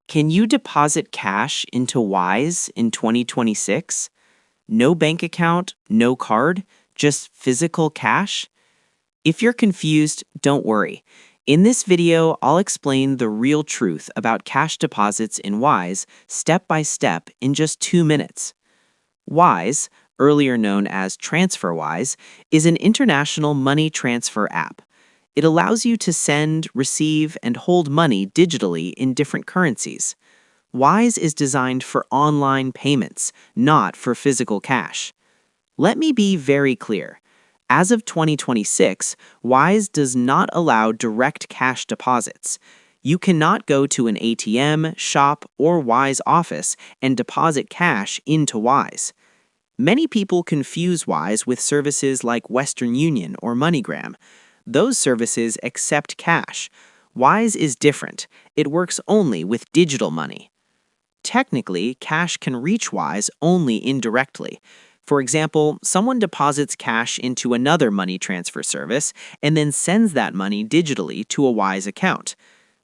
Can you deposit cash into Wise in 2026? No bank account, no card, just physical cash? If you're confused, don't worry. In this video, I'll explain the real truth about cash deposits in Wise step by step in just 2 minutes. Wise, earlier known as TransferWise, is an international money transfer app. It allows you to send, receive, and hold money digitally in different currencies. Wise is designed for online payments, not for physical cash. Let me be very clear. As of 2026, Wise does not allow direct cash deposits. You cannot go to an ATM, shop, or Wise office and deposit cash into Wise. Many people confuse Wise with services like Western Union or MoneyGram. Those services accept cash. Wise is different. It works only with digital money. Technically, cash can reach Wise only indirectly. For example, someone deposits cash into another money transfer service and then sends that money digitally to a Wise account.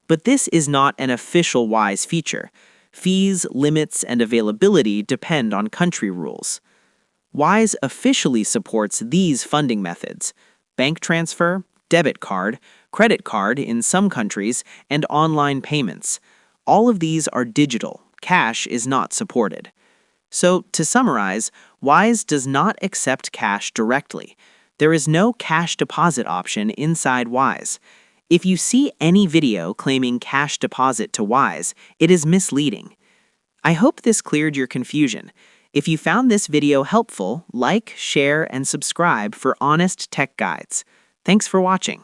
But this is not an official Wise feature. Fees, limits, and availability depend on country rules. Wise officially supports these funding methods: bank transfer, debit card, credit card in some countries, and online payments. All of these are digital. Cash is not supported. So, to summarize, Wise does not accept cash directly. There is no cash deposit option inside Wise. If you see any video claiming cash deposit to Wise, it is misleading. I hope this cleared your confusion. If you found this video helpful, like, share, and subscribe for honest tech guides. Thanks for watching.